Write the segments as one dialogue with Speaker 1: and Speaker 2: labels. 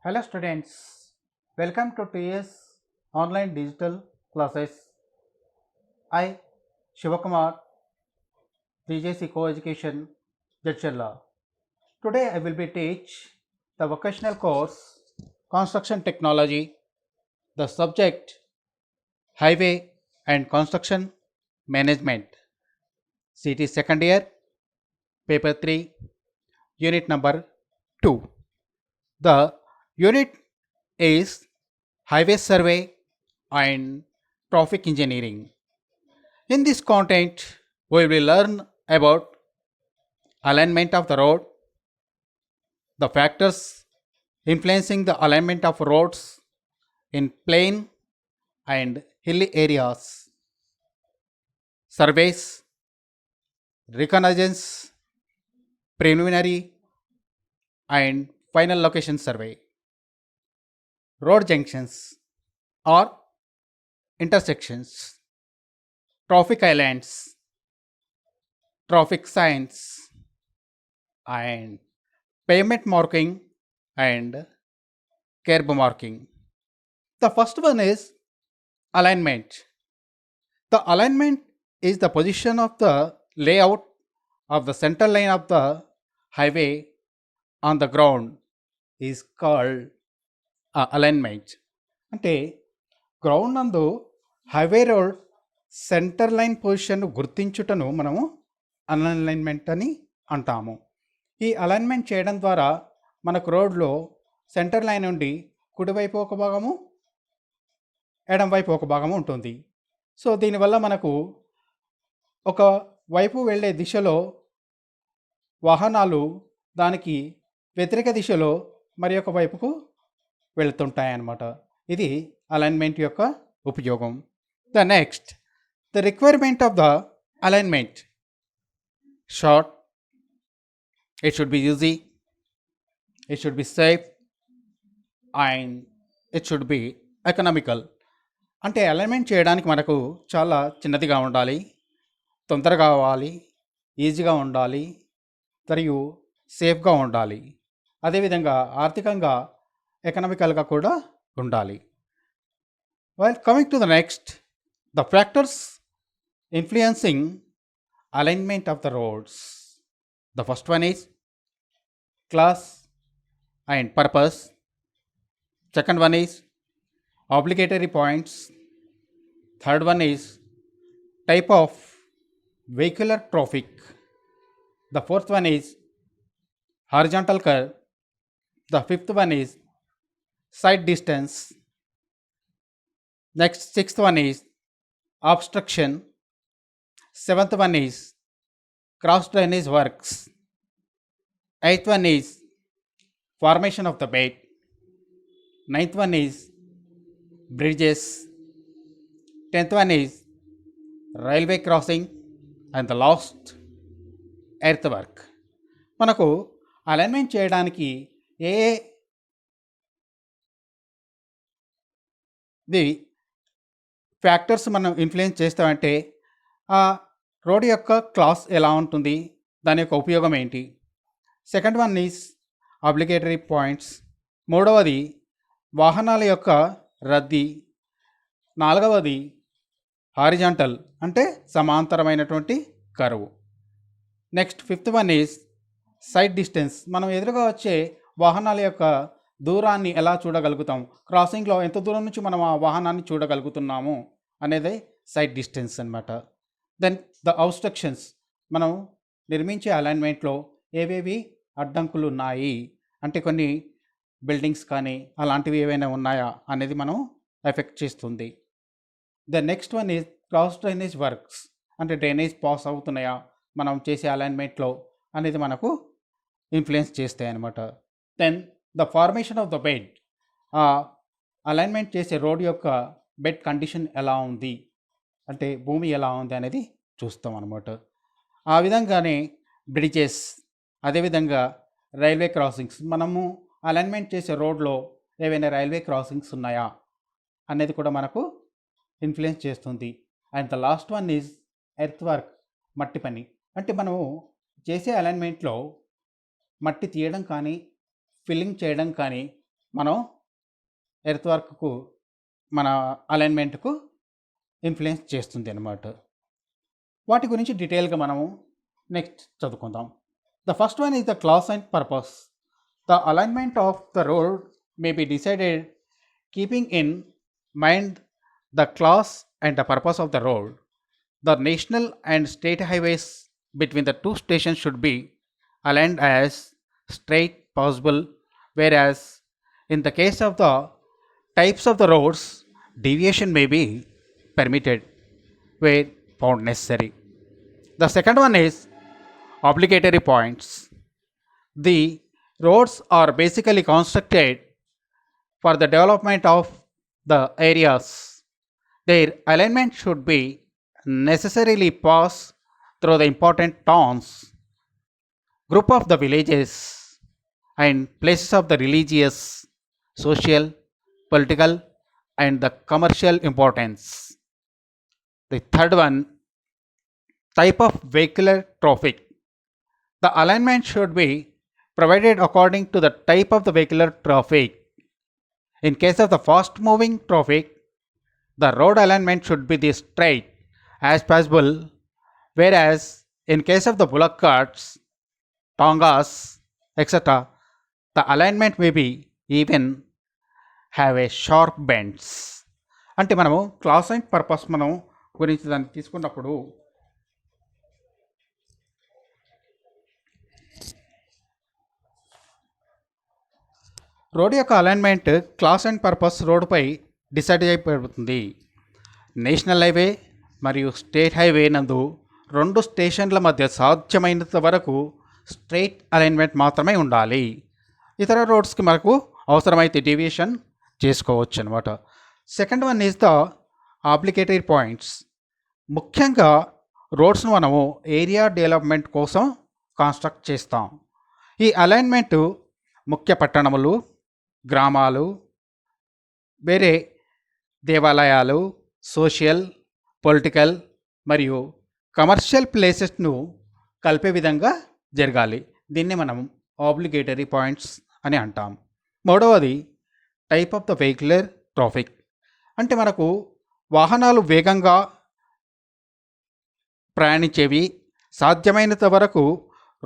Speaker 1: Hello students, welcome to TS online digital classes. I Shivakumar, DJC Co-Education, Jadcherla. Today I will be teach the vocational course Construction Technology, the subject Highway and Construction Management, CT second year, paper 3, unit number 2. The unit is Highway Survey and Traffic Engineering. In this content, we will learn about alignment of the road, the factors influencing the alignment of roads in plain and hilly areas, surveys, reconnaissance, preliminary and final location survey, road junctions or intersections, traffic islands, traffic signs, and pavement marking and curb marking. The first one is alignment. The alignment is the position of the layout of the center line of the highway on the ground is called alignment. అంటే ground నందు highway road centre line position గుర్తించుటను మనము alignment అని అంటాము. ఈ alignment చేయడం ద్వారా మనకు రోడ్లో సెంటర్ లైన్ నుండి కుడివైపు ఒక భాగము, ఎడం వైపు ఒక భాగము ఉంటుంది. సో దీనివల్ల మనకు ఒక వైపు వెళ్ళే దిశలో వాహనాలు దానికి వ్యతిరేక దిశలో మరి ఒక వైపుకు వెళుతుంటాయన్నమాట. ఇది అలైన్మెంట్ యొక్క ఉపయోగం. The next, the requirement of the alignment. Short, it should be easy, it should be safe and it should be economical. అంటే అలైన్మెంట్ చేయడానికి మనకు చాలా చిన్నదిగా ఉండాలి, తొందరగా అవ్వాలి, ఈజీగా ఉండాలి మరియు సేఫ్గా ఉండాలి. అదేవిధంగా ఆర్థికంగా ఎకనామికల్గా కూడా ఉండాలి. While coming to the next, the factors influencing alignment of the roads. The first one is class and purpose. Second one is obligatory points. Third one is type of vehicular traffic. The fourth one is horizontal curve. The fifth one is side distance. Next, sixth one is obstruction. Seventh one is cross drainage works. Eighth one is formation of the bed. Ninth one is bridges. 10th one is railway crossing. And the last, earthwork. మనకు alignment చేయడానికి ఏ factors మనం influence చేస్తామంటే ఆ road యొక్క class ఎలా ఉంటుంది, దాని యొక్క ఉపయోగం ఏంటి. Second one is obligatory points. మూడవది వాహనాల యొక్క రద్దీ. నాలుగవది హారిజాంటల్ అంటే సమాంతరమైనటువంటి curve. Next fifth one is side distance. మనం ఎదురుగా వచ్చే వాహనాల యొక్క దూరాన్ని ఎలా చూడగలుగుతాం, క్రాసింగ్లో ఎంత దూరం నుంచి మనం ఆ వాహనాన్ని చూడగలుగుతున్నాము అనేది సైడ్ డిస్టెన్స్ అన్నమాట. Then the obstructions. మనం నిర్మించే అలైన్మెంట్లో ఏవేవి అడ్డంకులు ఉన్నాయి అంటే కొన్ని బిల్డింగ్స్ కానీ అలాంటివి ఏవైనా ఉన్నాయా అనేది మనం ఎఫెక్ట్ చేస్తుంది. The next one is cross drainage works. అంటే డ్రైనేజ్ పాస్ అవుతున్నాయా మనం చేసే అలైన్మెంట్లో అనేది మనకు ఇన్ఫ్లుయెన్స్ చేస్తాయి అన్నమాట. Then the formation of the bed. Alignment చేసే రోడ్ యొక్క బెడ్ కండిషన్ ఎలా ఉంది అంటే భూమి ఎలా ఉంది అనేది చూస్తాం అన్నమాట. ఆ విధంగానే బ్రిడ్జెస్, అదేవిధంగా రైల్వే క్రాసింగ్స్. మనము అలైన్మెంట్ చేసే రోడ్లో ఏవైనా రైల్వే క్రాసింగ్స్ ఉన్నాయా అనేది కూడా మనకు ఇన్ఫ్లుయెన్స్ చేస్తుంది. And the last one is earth work, మట్టి పని. అంటే మనము చేసే అలైన్మెంట్లో మట్టి తీయడం కానీ ఫిల్లింగ్ చేయడం కానీ మనం ఎర్త్ వర్క్కు మన అలైన్మెంట్కు ఇన్ఫ్లుయెన్స్ చేస్తుంది అన్నమాట. వాటి గురించి డీటెయిల్గా మనము నెక్స్ట్ చదువుకుందాం. The first one is the class and purpose. The alignment of the road may be decided keeping in mind the class and the purpose of the road. The national and state highways between the two stations should be aligned as straight possible, whereas in the case of the types of the roads, deviation may be permitted where found necessary. The second one is obligatory points. The roads are basically constructed for the development of the areas. Their alignment should be necessarily pass through the important towns, group of the villages, and places of the religious, social, political, and the commercial importance. The third one, type of vehicular traffic. The alignment should be provided according to the type of the vehicular traffic. In case of the fast moving traffic, the road alignment should be the straight as possible, whereas in case of the bullock carts, tongas, etc., the alignment may be even have a sharp bends. అంటే మనము class and purpose మనం గురించి దాన్ని తీసుకున్నప్పుడు road యొక్క alignment class and purpose రోడ్డుపై decide అయిపోతుంది. National highway మరియు స్టేట్ హైవే నందు రెండు స్టేషన్ల మధ్య సాధ్యమైనంత వరకు స్ట్రైట్ అలైన్మెంట్ మాత్రమే ఉండాలి. ఇతర రోడ్స్కి మనకు అవసరమైతే డీవియేషన్ చేసుకోవచ్చు అనమాట. Second one is the obligatory points. ముఖ్యంగా రోడ్స్ను మనము ఏరియా డెవలప్మెంట్ కోసం కన్స్ట్రక్ట్ చేస్తాం. ఈ అలైన్మెంట్ ముఖ్య పట్టణములు, గ్రామాలు, వేరే దేవాలయాలు, సోషల్, పొలిటికల్ మరియు కమర్షియల్ ప్లేసెస్ను కలిపే విధంగా జరగాలి. దీన్ని మనం ఆబ్లిగేటరీ పాయింట్స్ అని అంటాం. మూడవది type of the vehicular traffic. అంటే మనకు వాహనాలు వేగంగా ప్రయాణించేవి సాధ్యమైనంత వరకు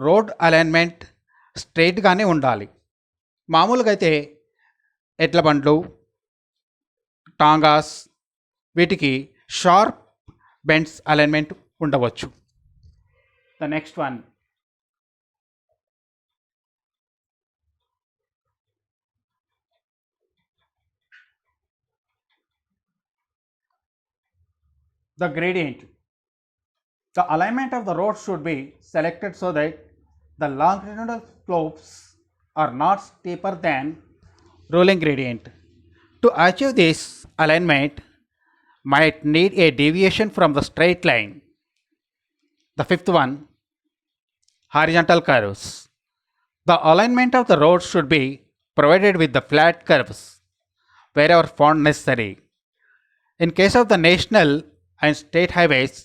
Speaker 1: రోడ్ అలైన్మెంట్ స్ట్రైట్గానే ఉండాలి. మామూలుగా అయితే ఎడ్ల బండ్లు, టాంగాస్ వీటికి షార్ప్ బెండ్స్ అలైన్మెంట్ ఉండవచ్చు. The next one, the gradient. The alignment of the road should be selected so that the longitudinal slopes are not steeper than rolling gradient. To achieve this alignment might need a deviation from the straight line. The fifth one, horizontal curves. The alignment of the road should be provided with the flat curves wherever found necessary. In case of the national and state highways,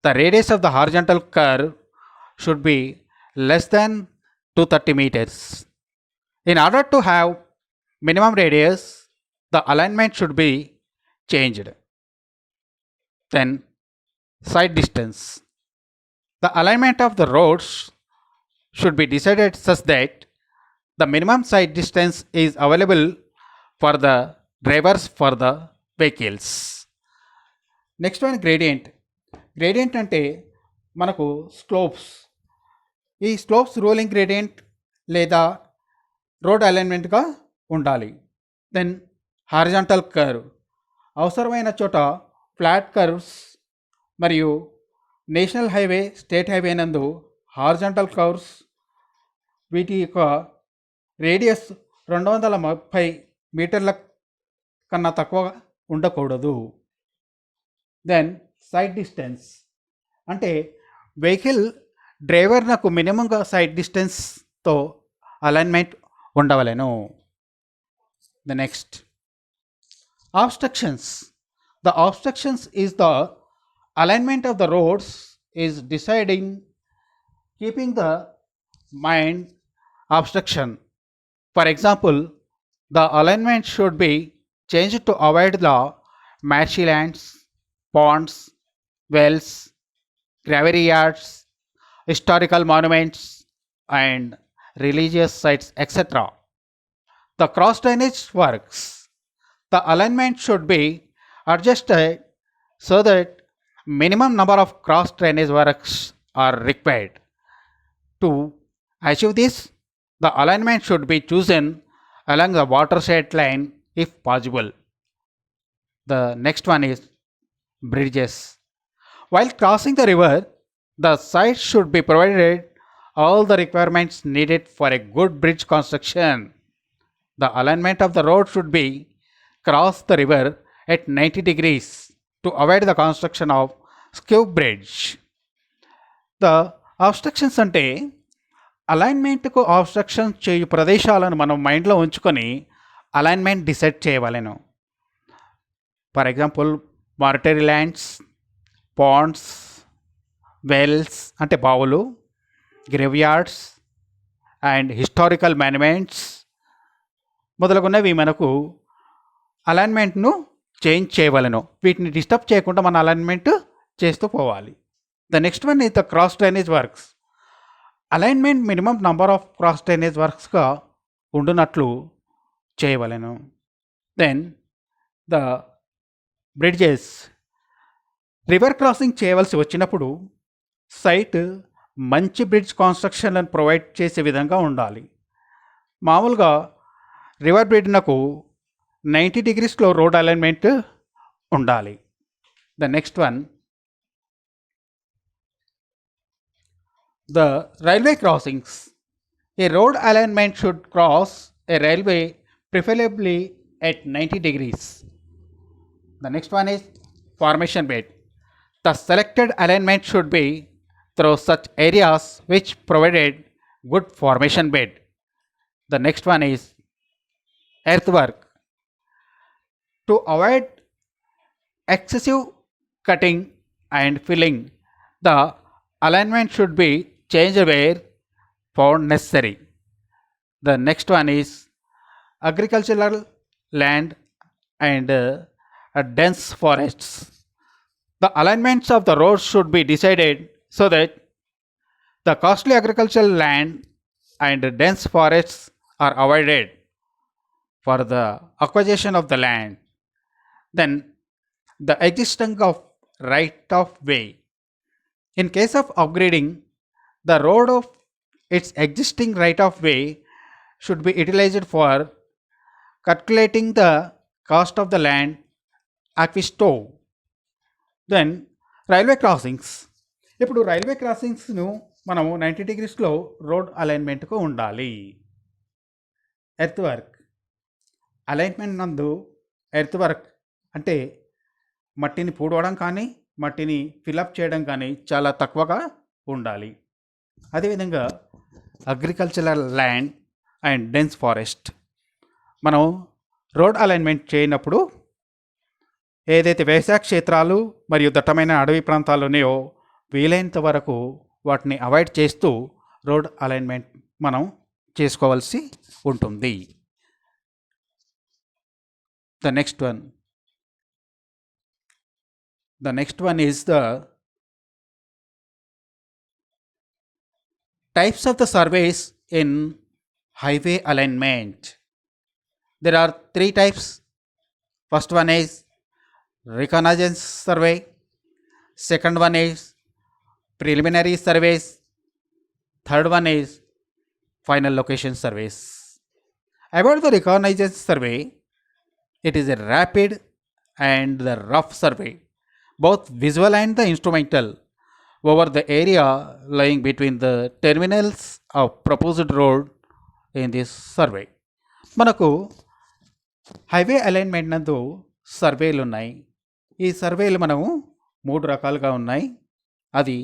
Speaker 1: the radius of the horizontal curve should be less than 230 meters. In order to have minimum radius, the alignment should be changed. Then, side distance. The alignment of the roads should be decided such that the minimum side distance is available for the drivers for the vehicles. Next one gradient. Gradient అంటే మనకు slopes. ఈ slopes rolling gradient లేదా road అలైన్మెంట్గా ఉండాలి. Then horizontal curve. అవసరమైన చోట flat curves మరియు national highway, state highway నందు హారిజాంటల్ కర్వ్స్ వీటి యొక్క రేడియస్ 230 మీటర్ల కన్నా తక్కువ ఉండకూడదు. దెన్ సైడ్ డిస్టెన్స్ అంటే వెహికల్ డ్రైవర్నకు మినిమంగా సైడ్ డిస్టెన్స్తో అలైన్మెంట్ ఉండవలెను. The next, obstructions. The obstructions is the alignment of the roads is deciding keeping the mind obstruction. For example, The alignment should be changed to avoid the marshy lands, ponds, wells, graveyards, historical monuments, and religious sites, etc. The cross drainage works. The alignment should be adjusted so that minimum number of cross drainage works are required. To achieve this, the alignment should be chosen along the watershed line if possible. The next one is bridges. While crossing the river, the site should be provided all the requirements needed for a good bridge construction. The alignment of the road should be cross the river at 90 degrees to avoid the construction of skew bridge. The obstructions అంటే అలైన్మెంట్కు obstruction చేయు ప్రదేశాలను మనం మైండ్లో ఉంచుకొని alignment decide చేయవలెను. For example military lands, ponds, wells అంటే బావులు, గ్రేవ్యార్డ్స్ అండ్ హిస్టారికల్ మాన్యుమెంట్స్ మొదలగున్నవి మనకు అలైన్మెంట్ను చేంజ్ చేయవలను. వీటిని డిస్టర్బ్ చేయకుండా మన అలైన్మెంట్ చేస్తూ పోవాలి. The next one is the cross drainage works. Alignment minimum number of cross drainage వర్క్స్గా ఉండునట్లు చేయవలెను. Then the bridges. River crossing చేయవలసి వచ్చినప్పుడు సైట్ మంచి బ్రిడ్జ్ కన్స్ట్రక్షన్లను ప్రొవైడ్ చేసే విధంగా ఉండాలి. మామూలుగా రివర్ బ్రిడ్జ్నకు 90 degreesలో రోడ్ అలైన్మెంట్ ఉండాలి. The next one the railway crossings. A road alignment should cross A railway preferably at 90 degrees. The next one is formation bed. The selected alignment should be through such areas which provided good formation bed. The next one is earthwork. To avoid excessive cutting and filling, the alignment should be changed where found necessary. The next one is agricultural land and dense forests. The alignments of the roads should be decided so that the costly agricultural land and dense forests are avoided for the acquisition of the land. Then the existence of right of way. In case of upgrading, the road of its existing right of way should be utilized for calculating the cost of the land acquisto. Then railway crossings. ఇప్పుడు railway క్రాసింగ్స్ను మనము 90 degreesలో రోడ్ అలైన్మెంట్కు ఉండాలి. Earth work. Alignment నందు earth work అంటే మట్టిని పూడవడం కానీ మట్టిని ఫిలప్ చేయడం కానీ చాలా తక్కువగా ఉండాలి. అదేవిధంగా agricultural land and dense forest. మనం రోడ్ అలైన్మెంట్ చేయనప్పుడు ఏదైతే వ్యవసాయ క్షేత్రాలు మరియు దట్టమైన అడవి ప్రాంతాలు ఉన్నాయో వీలైనంత వరకు వాటిని అవాయిడ్ చేస్తూ రోడ్ అలైన్మెంట్ మనం చేసుకోవాల్సి ఉంటుంది. The next one is the types of the surveys in highway alignment. There are 3 types. First one is reconnaissance survey. Second one is preliminary surveys. Third one is final location surveys. About the reconnaissance survey, it is a rapid and the rough survey, both visual and the instrumental, over the area lying between the terminals of proposed road in this survey. మనకు highway alignment నందు సర్వేలు ఉన్నాయి. ఈ సర్వేలు మనము 3 రకాలుగా ఉన్నాయి. అది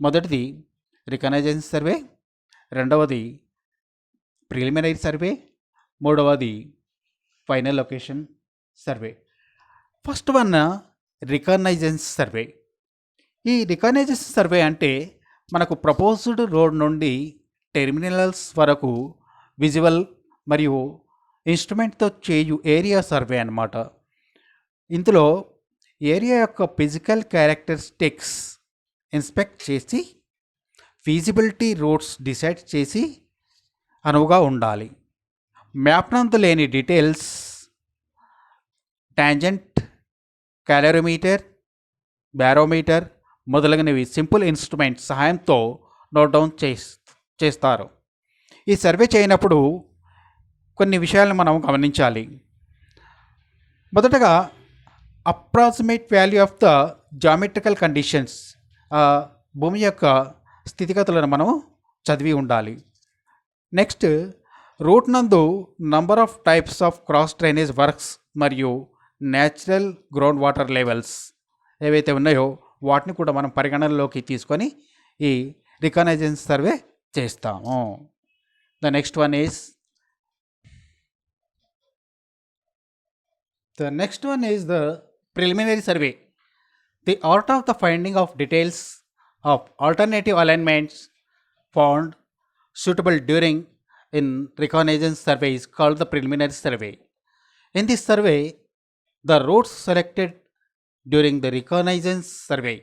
Speaker 1: మొదటిది రికగ్నైజెన్స్ సర్వే, రెండవది ప్రిలిమినరీ సర్వే, మూడవది final location survey. First one reconnaissance survey. ఈ రికగ్నైజెన్స్ సర్వే అంటే మనకు ప్రపోజ్డ్ రోడ్ నుండి టెర్మినల్స్ వరకు విజువల్ మరియు ఇన్స్ట్రుమెంట్తో చేయు ఏరియా సర్వే అన్నమాట. ఇందులో ఏరియా యొక్క ఫిజికల్ క్యారెక్టరిస్టిక్స్ ఇన్స్పెక్ట్ చేసి ఫీజిబిలిటీ రోడ్స్ డిసైడ్ చేసి అనువుగా ఉండాలి. మ్యాప్ నందు లేని డీటెయిల్స్ టాంజెంట్, క్యాలరీమీటర్, బ్యారోమీటర్ మొదలగునవి సింపుల్ ఇన్స్ట్రుమెంట్ సహాయంతో నోట్ డౌన్ చేస్తారు. ఈ సర్వే చేయనప్పుడు కొన్ని విషయాలను మనం గమనించాలి. మొదటగా approximate value of the geometrical conditions, భూమి యొక్క స్థితిగతులను మనం చదివి ఉండాలి. నెక్స్ట్, రూట్ నందు number of types of cross drainage works మరియు న్యాచురల్ గ్రౌండ్ వాటర్ లెవెల్స్ ఏవైతే ఉన్నాయో వాటిని కూడా మనం పరిగణనలోకి తీసుకొని ఈ రికగ్నైజెన్స్ సర్వే చేస్తాము. The next one is the preliminary survey. The art of the finding of details of alternative alignments found suitable during in reconnaissance survey is called the preliminary survey. In this survey, the routes selected during the reconnaissance survey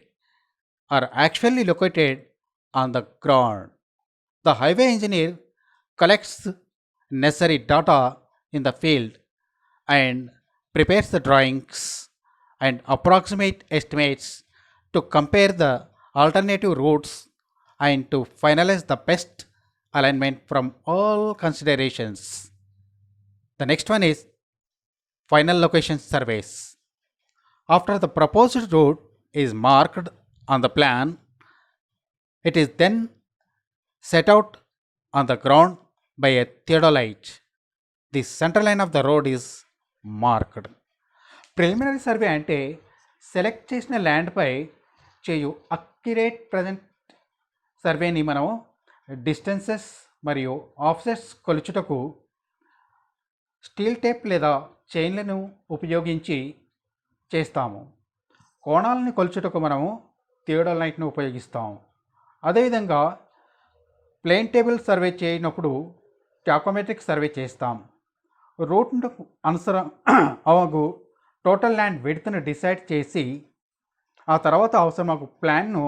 Speaker 1: are actually located on the ground. The highway engineer collects necessary data in the field and prepares the drawings and approximate estimates to compare the alternative routes and to finalize the best alignment from all considerations. The next one is final location surveys. After the proposed route is marked on the plan, it is then set out on the ground by a theodolite. The center line of the road is marked. Preliminary survey అంటే select చేసిన ల్యాండ్పై చేయు accurate present సర్వేని మనం distances మరియు offsets కొలుచుటకు steel tape లేదా చైన్లను ఉపయోగించి చేస్తాము. కోణాలను కొలుచుటకు మనము థియోడోలైట్ను ఉపయోగిస్తాము. అదేవిధంగా ప్లేన్ టేబుల్ సర్వే చేయనప్పుడు టాకోమెట్రిక్ సర్వే చేస్తాం. రూట్ను అనుసరం అవగు టోటల్ ల్యాండ్ విడ్త్ను డిసైడ్ చేసి ఆ తర్వాత అవసరమగు ప్లాన్ను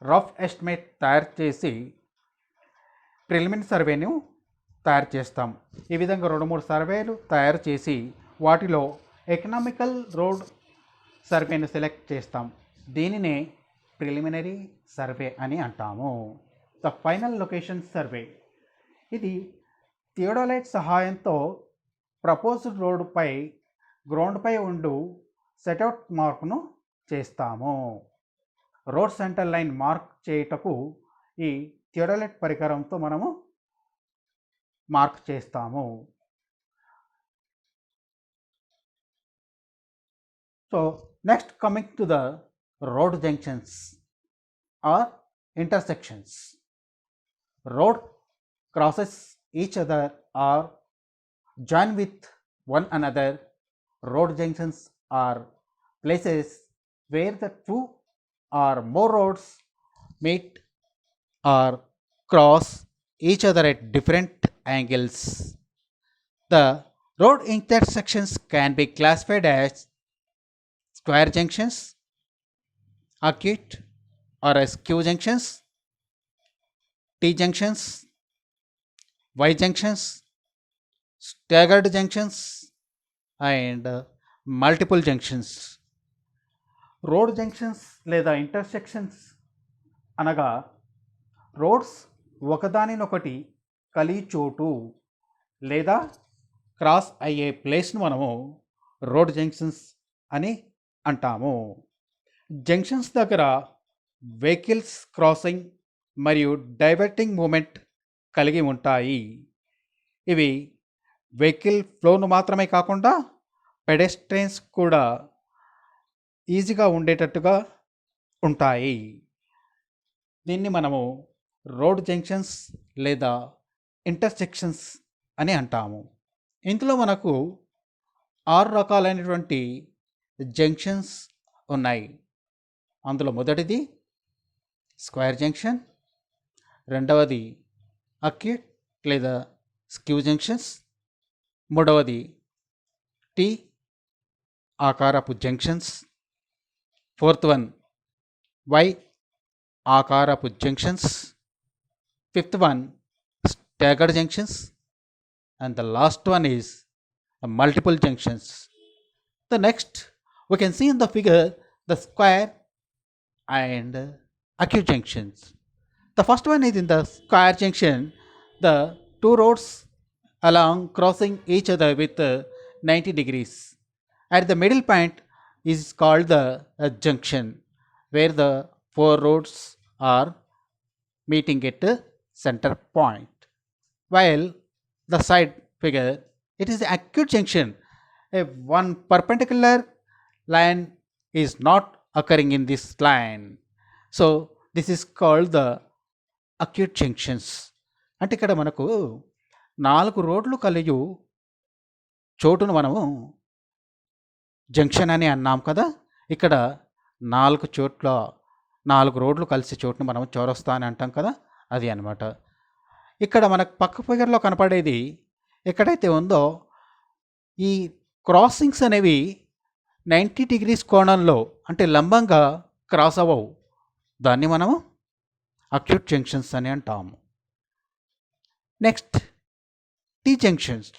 Speaker 1: రఫ్ ఎస్టిమేట్ తయారు చేసి ప్రిలిమినరీ సర్వేను తయారు చేస్తాం. ఈ విధంగా 2-3 సర్వేలు తయారు చేసి వాటిలో ఎకనామికల్ రోడ్ సర్వేను సెలెక్ట్ చేస్తాం. దీనినే ప్రిలిమినరీ సర్వే అని అంటాము. ద ఫైనల్ లొకేషన్ సర్వే, ఇది థియోడోలైట్ సహాయంతో ప్రపోజ్డ్ రోడ్డుపై గ్రౌండ్పై ఉండు సెటౌట్ మార్క్ను చేస్తాము. రోడ్ సెంటర్ లైన్ మార్క్ చేయుటకు ఈ థియోడోలైట్ పరికరంతో మనము మార్క్ చేస్తాము. So next coming to the road junctions or intersections. Road crosses each other or join with one another. Road junctions are places where the two or more roads meet or cross each other at different angles. The road intersections can be classified as square junctions, acute or skew junctions, T-junctions, Y-junctions, staggered junctions and multiple junctions. Road junctions లేదా intersections అనగా roads ఒకదానినొకటి కలిగి చోటు లేదా cross అయ్యే ప్లేస్ను మనము road junctions అని అంటాము. Junctions దగ్గర వెహికల్స్ క్రాసింగ్ మరియు డైవర్టింగ్ మూమెంట్ కలిగి ఉంటాయి. ఇవి వెహికల్ ఫ్లోను మాత్రమే కాకుండా పెడెస్ట్రియన్స్ కూడా ఈజీగా ఉండేటట్టుగా ఉంటాయి. దీన్ని మనము రోడ్ జంక్షన్స్ లేదా ఇంటర్సెక్షన్స్ అని అంటాము. ఇందులో మనకు 6 రకాలైనటువంటి జంక్షన్స్ ఉన్నాయి. అందులో మొదటిది స్క్వేర్ జంక్షన్, రెండవది అక్యూట్ లేదా స్క్యూ జంక్షన్స్, మూడవది టీ ఆకారపు జంక్షన్స్. ఫోర్త్ వన్ వై ఆకారపు junctions. Fifth one staggered junctions, and the last one is multiple junctions. The next we can see in the figure the square and acute junctions. The first one is in the square junction, the two roads along crossing each other with 90 degrees. At the middle point is called the junction, where the four roads are meeting at the center point. While the side figure, it is the acute junction. If one perpendicular line is not occurring in this line, so this is called the acute junctions. అంటే ఇక్కడ మనకు 4 రోడ్లు కలియు చోటును మనము junction అని అన్నాం కదా. ఇక్కడ 4 రోడ్లు కలిసే చోటును మనం చౌరస్తా అని అంటాం కదా, అది అనమాట. ఇక్కడ మనకు పక్క ఫిగర్లో కనపడేది ఎక్కడైతే ఉందో ఈ క్రాసింగ్స్ అనేవి 90 డిగ్రీస్ కోణంలో అంటే లంబంగా క్రాస్ అవ్వవు. దాన్ని మనము అక్యూట్ జంక్షన్స్ అని అంటాము. నెక్స్ట్ టీ జంక్షన్స్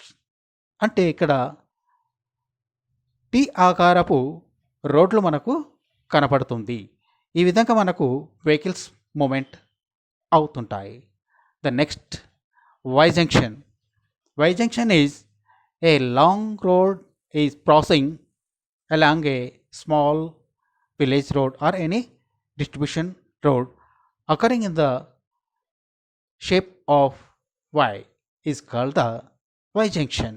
Speaker 1: అంటే ఇక్కడ టీ ఆకారపు రోడ్లు మనకు కనపడుతుంది. ఈ విధంగా మనకు వెహికల్స్ మూమెంట్ అవుతుంటాయి. The next Y junction. Y junction is a long road is crossing along a small village road or any distribution road occurring in the shape of Y is called the Y junction.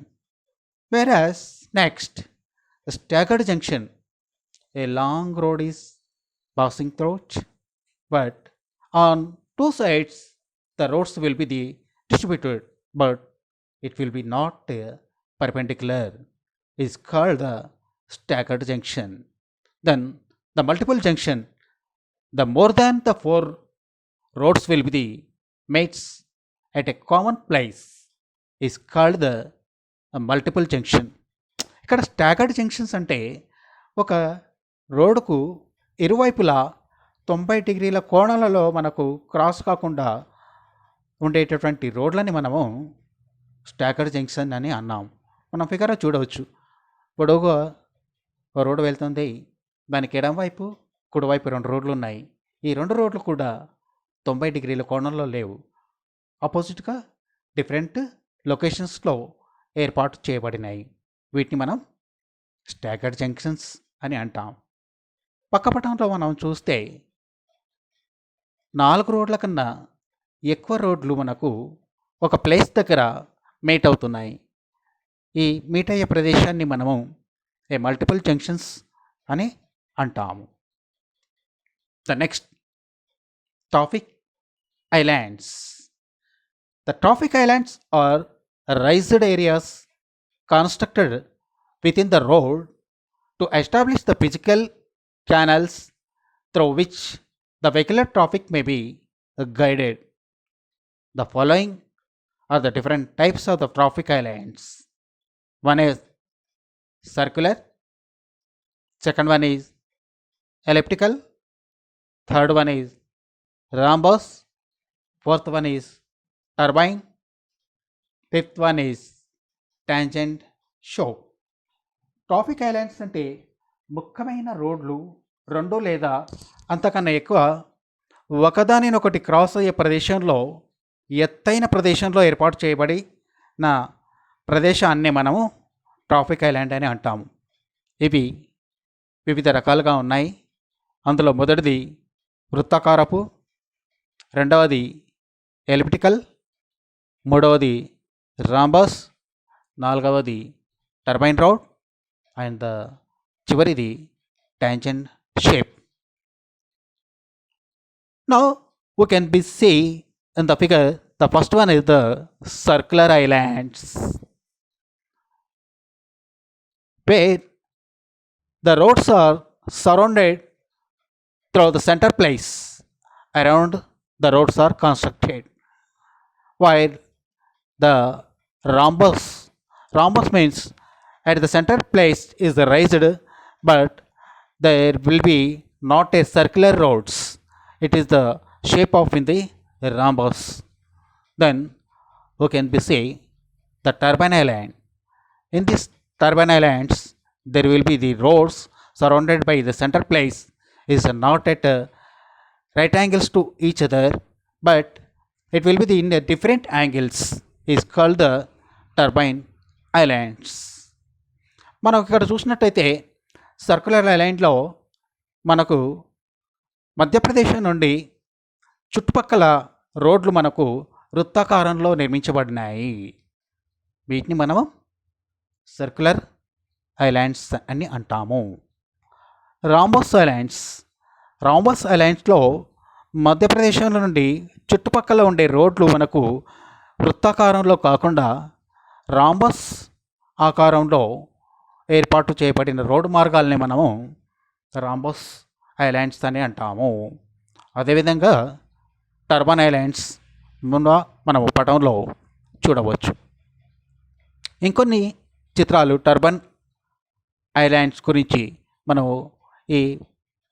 Speaker 1: Whereas next, the staggered junction, a long road is passing through, but on two sides the roads will be distributed, but it will be not perpendicular, is called the staggered junction. Then the multiple junction, the more than the 4 roads will be the mates at a common place, is called the multiple junction. ఇక్కడ staggered junctions అంటే ఒక రోడ్డుకు ఇరువైపులా 90 డిగ్రీల కోణాలలో మనకు cross కాకుండా ఉండేటటువంటి రోడ్లని మనము స్టాగర్డ్ జంక్షన్ అని అన్నాం. మనం ఫిగర్ చూడవచ్చు. పొడవుగా ఒక రోడ్డు వెళ్తుంది, దానికి ఎడమ వైపు కుడివైపు 2 రోడ్లు ఉన్నాయి. ఈ 2 రోడ్లు కూడా 90 డిగ్రీల కోణంలో లేవు. ఆపోజిట్గా డిఫరెంట్ లొకేషన్స్లో ఏర్పాటు చేయబడినాయి. వీటిని మనం స్టాగర్డ్ జంక్షన్స్ అని అంటాం. పక్కపటంలో మనం చూస్తే 4 రోడ్ల కన్నా ఎక్కువ రోడ్లు మనకు ఒక ప్లేస్ దగ్గర మీట్ అవుతున్నాయి. ఈ మీట్ అయ్యే ప్రదేశాన్ని మనము మల్టిపుల్ జంక్షన్స్ అని అంటాము. The next traffic islands. The traffic islands are raised areas constructed within the road to establish the physical channels through which the vehicular traffic may be guided. The following are the different types of the traffic islands. One is circular, second one is elliptical, third one is rhombus, fourth one is turbine, fifth one is tangent show. Traffic islands అంటే ముఖ్యమైన రోడ్లు 2 లేదా అంతకన్నా ఎక్కువ ఒకదానినొకటి cross అయ్యే ప్రదేశంలో ఎత్తైన ప్రదేశంలో ఏర్పాటు చేయబడి నా ప్రదేశాన్ని మనము ట్రాఫిక్ ఐలాండ్ అని అంటాము. ఇవి వివిధ రకాలుగా ఉన్నాయి. అందులో మొదటిది వృత్తాకారపు, రెండవది ఎలిప్టికల్, మూడవది రాంబస్, నాలుగవది టర్బైన్ రోడ్ అండ్ చివరిది tangent shape. Now we can be see in the figure, the first one is the circular islands, where the roads are surrounded through the center place. Around the roads are constructed, while the rhombus Rhombus means at the center place is raised, but there will be not a circular roads. It is the shape of in the rhombus. Then we can be say the turbine island. In these turbine islands, there will be the roads surrounded by the center place is not at right angles to each other, but it will be the in the different angles is called the turbine islands. మనం ఇక్కడ చూసినట్టయితే circular ఐలాండ్లో మనకు మధ్యప్రదేశ్ నుండి చుట్టుపక్కల రోడ్లు మనకు వృత్తాకారంలో నిర్మించబడినాయి. వీటిని మనం సర్కులర్ ఐలాండ్స్ అని అంటాము. రాంబస్ ఐలాండ్స్లో మధ్యప్రదేశ్ నుండి చుట్టుపక్కల ఉండే రోడ్లు మనకు వృత్తాకారంలో కాకుండా రాంబస్ ఆకారంలో ఏర్పాటు చేయబడిన రోడ్డు మార్గాల్ని మనము రాంబస్ ఐలాండ్స్ అని అంటాము. అదేవిధంగా టర్బన్ ఐలాండ్స్ మనము పటంలో చూడవచ్చు. ఇంకొన్ని చిత్రాలు టర్బన్ ఐలాండ్స్ గురించి మనము ఈ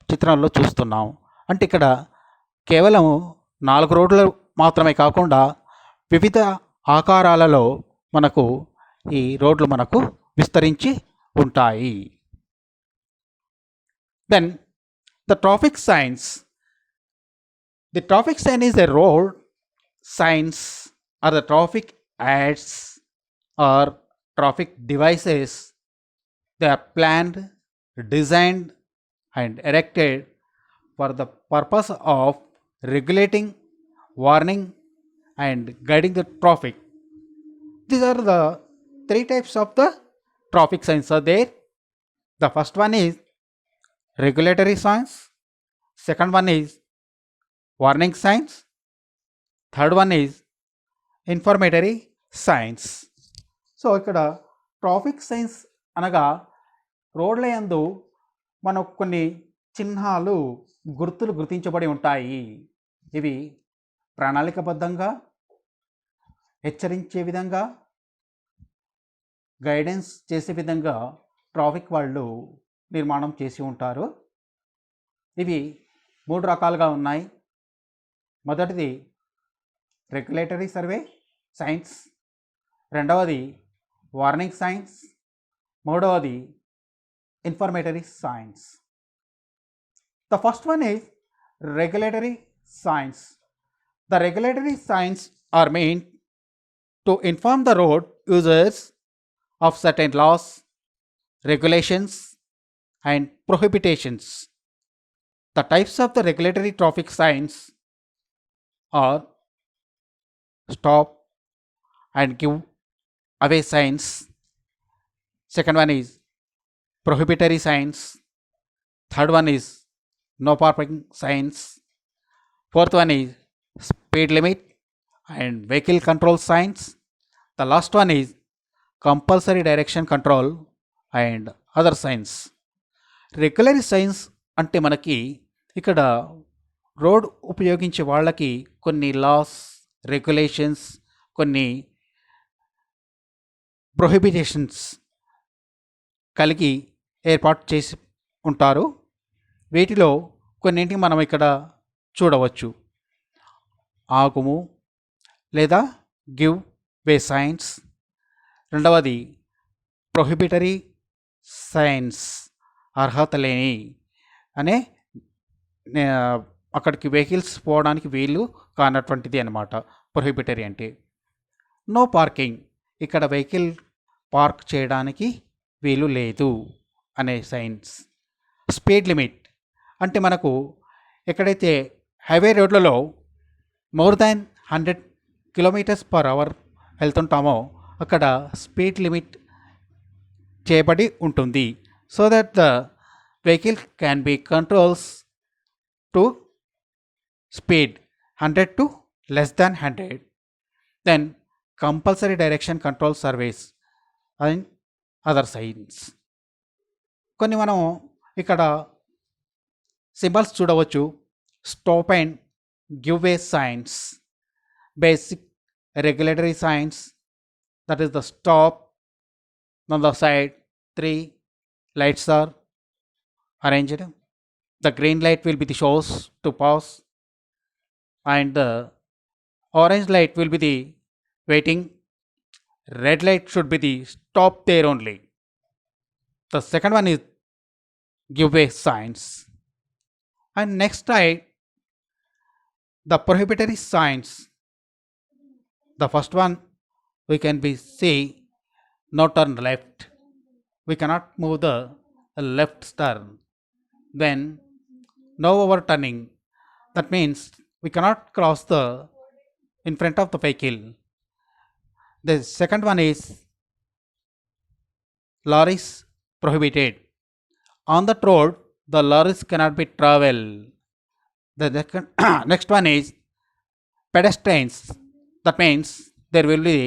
Speaker 1: చిత్రంలో చూస్తున్నాం. అంటే ఇక్కడ కేవలం 4 రోడ్లు మాత్రమే కాకుండా వివిధ ఆకారాలలో మనకు ఈ రోడ్లు మనకు విస్తరించి ఉంటాయి. Then the traffic signs. The traffic sign is a road signs are the traffic ads or traffic devices. They are planned, designed and erected for the purpose of regulating, warning and guiding the traffic. These are the 3 types of the traffic signs are there. The first one is regulatory signs, second one is warning signs, third one is informatory science. So ఇక్కడ traffic science అనగా రోడ్ల యందు మనకు కొన్ని చిహ్నాలు గుర్తులు గుర్తించబడి ఉంటాయి. ఇవి ప్రణాళికబద్ధంగా హెచ్చరించే విధంగా గైడెన్స్ చేసే విధంగా ట్రాఫిక్ వాళ్ళు నిర్మాణం చేసి ఉంటారు. ఇవి 3 రకాలుగా ఉన్నాయి. మొదటిది రెగ్యులేటరీ సర్వే సైన్స్, రెండవది వార్నింగ్ సైన్స్, మూడవది informatory signs. The first one is regulatory signs. The regulatory signs are meant to inform the road users of certain laws, regulations and prohibitions. The types of the regulatory traffic signs are stop and give away signs. Second one is prohibitory signs. Third one is no parking signs. Fourth one is speed limit and vehicle control signs. The last one is compulsory direction control and other signs. Regularly science అంటే మనకి ఇక్కడ road ఉపయోగించే వాళ్ళకి కొన్ని loss, regulations, కొన్ని ప్రొహిబిటేషన్స్ కలిగి ఏర్పాటు చేసి ఉంటారు. వీటిలో కొన్నింటిని మనం ఇక్కడ చూడవచ్చు. ఆగుము లేదా గివ్ వే సైన్స్, రెండవది ప్రొహిబిటరీ సైన్స్, అర్హత లేని అనే అక్కడికి వెహికల్స్ పోవడానికి వీలు కానటువంటిది అనమాట ప్రొహిబిటరీ అంటే. నో పార్కింగ్, ఇక్కడ వెహికల్ పార్క్ చేయడానికి వీలు లేదు అనే సైన్స్. స్పీడ్ లిమిట్ అంటే మనకు ఎక్కడైతే హైవే రోడ్లలో మోర్ దాన్ 100 km/h వెళ్తుంటామో అక్కడ స్పీడ్ లిమిట్ చేయబడి ఉంటుంది. So that the vehicle can be controls to speed 100 to less than 100. Then compulsory direction control surveys and other signs. కొన్ని మనం ఇక్కడ సింబల్స్ చూడవచ్చు. Stop and give way science, basic regulatory science, that is the stop On the side, three lights are arranged. The green light will be the shows to pass, and the orange light will be the waiting. Red light should be the stop there only. The second one is give way signs. And next side, the prohibitory signs. The first one we can be see no turn left. We cannot move the left turn. Then no overturning. That means we cannot cross the in front of the vehicle. The second one is lorries prohibited. On that road, the lorries cannot be travel. The next one is pedestrians. That means there will be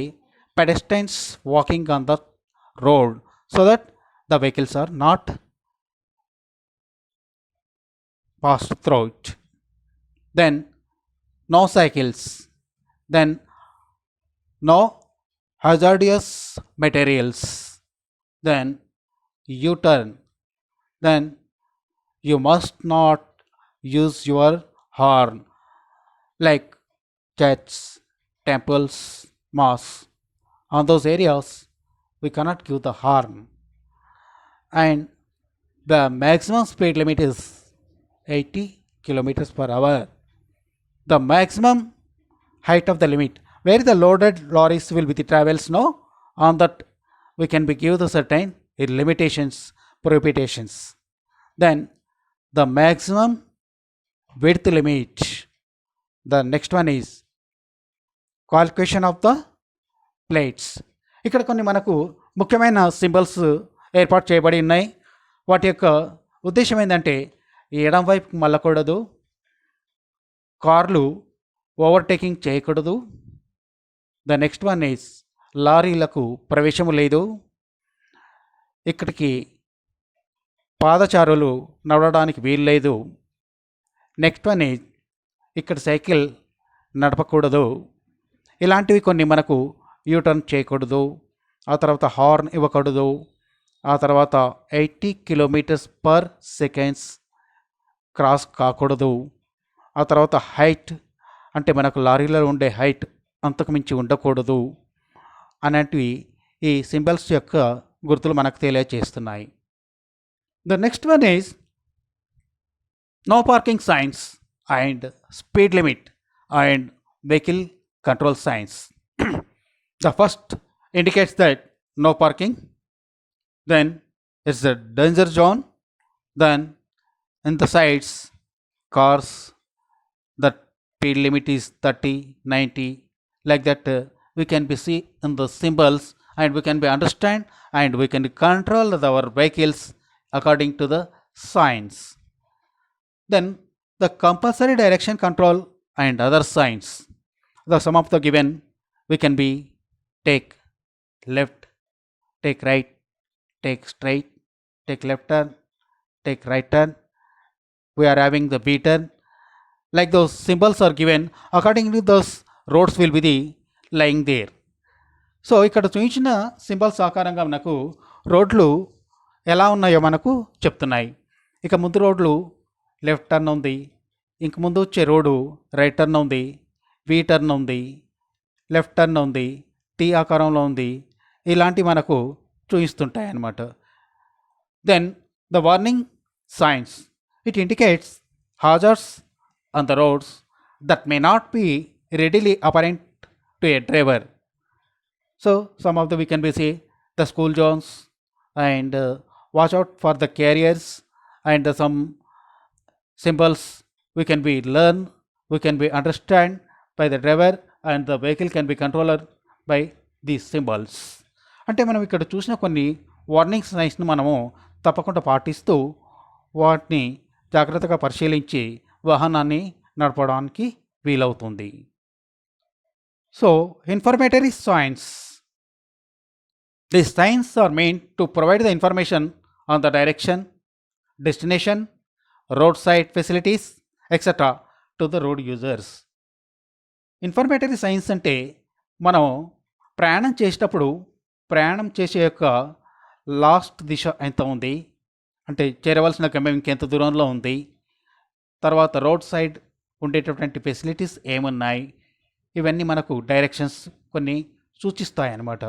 Speaker 1: pedestrians walking on the road so that the vehicles are not passed through it. Then no cycles. Then no hazardous materials. Then U-turn. Then you must not use your horn like churches, temples, mosques. On those areas, we cannot give the horn. And the maximum speed limit is 80 kilometers per hour. The maximum height of the limit where the loaded lorries will be the travels, no, on that we can be give the certain limitations, prohibitions. Then the maximum width limit. The next one is qualification of the plates. ఇక్కడ కొన్ని మనకు ముఖ్యమైన symbols ఏర్పాటు చేయబడి ఉన్నాయి. వాటి యొక్క ఉద్దేశం ఏంటంటే ఎడం వైపుకి మళ్ళకూడదు, కార్లు ఓవర్టేకింగ్ చేయకూడదు. ద నెక్స్ట్ వన్ ఈస్ లారీలకు ప్రవేశము లేదు, ఇక్కడికి పాదచారులు నడవడానికి వీలు లేదు. నెక్స్ట్ వన్ ఈజ్ ఇక్కడ సైకిల్ నడపకూడదు. ఇలాంటివి కొన్ని మనకు యూటర్న్ చేయకూడదు. ఆ తర్వాత హార్న్ ఇవ్వకూడదు. ఆ తర్వాత 80 కిలోమీటర్స్ పర్ సెకండ్స్ క్రాస్ కాకూడదు. ఆ తర్వాత హైట్ అంటే మనకు లారీలో ఉండే హైట్ అంతకు మించి ఉండకూడదు అనేటివి ఈ సింబల్స్ యొక్క గుర్తులు మనకు తెలియజేస్తున్నాయి. The next one is no parking signs and speed limit and vehicle control signs. The first indicates that no parking, then it's a danger zone, then in the sides cars, the speed limit is 30, 90, like that we can be see in the symbols and we can be understand and we can control our vehicles according to the signs. Then the compulsory direction control and other signs. The sum of the given we can be take left, take right, take straight, take left turn, take right turn. We are having the B turn. Like those symbols are given according to those roads will be the lying there. So ఇక్కడ చూపించిన symbols ఆకారంగా మనకు రోడ్లు ఎలా ఉన్నాయో మనకు చెప్తున్నాయి. ఇక ముందు రోడ్లు లెఫ్ట్ టర్న్ ఉంది, ఇంక ముందు వచ్చే రోడ్డు రైట్ టర్న్ ఉంది, వి టర్న్ ఉంది, లెఫ్ట్ టర్న్ ఉంది, టీ ఆకారంలో ఉంది. ఇలాంటివి మనకు చూపిస్తుంటాయి అన్నమాట. Then the warning signs, it indicates hazards on the roads that may not be readily apparent to a driver. So some of the we can be see the school zones and watch out for the carriers and some symbols we can be learn, we can be understand by the driver and the vehicle can be controlled by these symbols. అంటే మనం ఇక్కడ చూసిన కొన్ని warning సైన్స్ను మనము తప్పకుండా పాటిస్తూ వాటిని జాగ్రత్తగా పరిశీలించి వాహనాన్ని నడపడానికి వీలవుతుంది. So informatory signs, these signs are meant to provide the information on the direction, destination, road side facilities etcetera to the road users. Informatory signs అంటే మనం ప్రయాణం చేసేటప్పుడు ప్రయాణం చేసే యొక్క లాస్ట్ దిశ ఎంత ఉంది, అంటే చేరవలసిన గమ్యం ఇంకెంత దూరంలో ఉంది, తర్వాత రోడ్ సైడ్ ఉండేటటువంటి ఫెసిలిటీస్ ఏమున్నాయి, ఇవన్నీ మనకు డైరెక్షన్స్ కొన్ని సూచిస్తాయి అన్నమాట.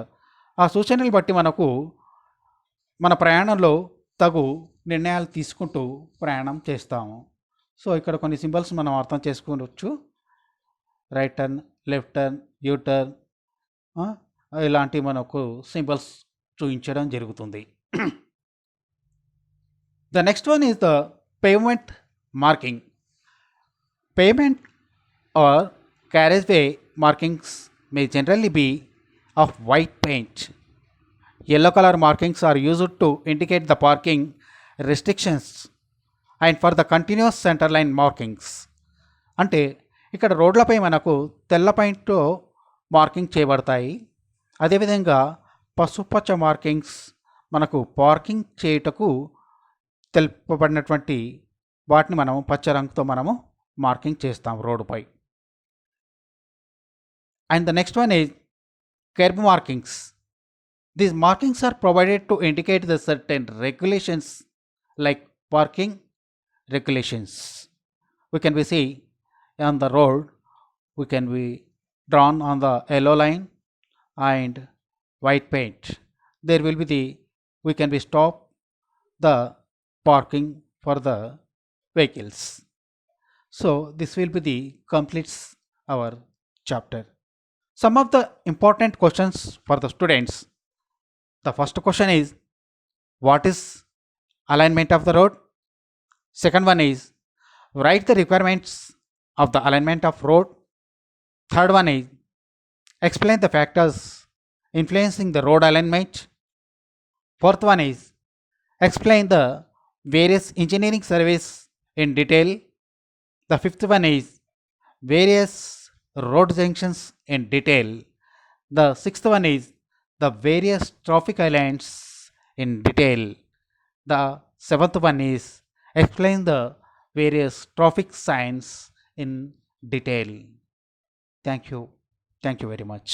Speaker 1: ఆ సూచనలు బట్టి మనకు మన ప్రయాణంలో తగు నిర్ణయాలు తీసుకుంటూ ప్రయాణం చేస్తాము. సో ఇక్కడ కొన్ని సింబల్స్ మనం అర్థం చేసుకోవచ్చు. Right turn, left turn, you turn, ఇలాంటి మనకు సింబల్స్ చూపించడం జరుగుతుంది. The next one is the payment marking. Payment are carriageway markings may generally be of white paint. Yellow color markings are used to indicate the parking restrictions and for the continuous center line markings. అంటే ఇక్కడ రోడ్లపై మనకు తెల్ల పెయింట్తో marking చేయబడతాయి. అదేవిధంగా పసుపచ్చ markings మనకు parking చేయుటకు తెలుపబడినటువంటి వాటిని మనం పచ్చ రంగుతో మనము మార్కింగ్ చేస్తాం రోడ్డుపై. And the next one is curb markings. These markings are provided to indicate the certain regulations like parking regulations. We can be see on the road, we can be drawn on the yellow line and white paint. There will be we can be stop the parking for the vehicles. So this will be the completes our chapter. Some of the important questions for the students. The first question is, what is alignment of the road? Second one is, write the requirements of the alignment of road. Third one is, explain the factors influencing the road alignment. Fourth one is, explain the various engineering surveys in detail. The fifth one is, various road junctions in detail. The sixth one is the various traffic islands in detail. The seventh one is explain the various traffic signs in detail. Thank you. Thank you very much.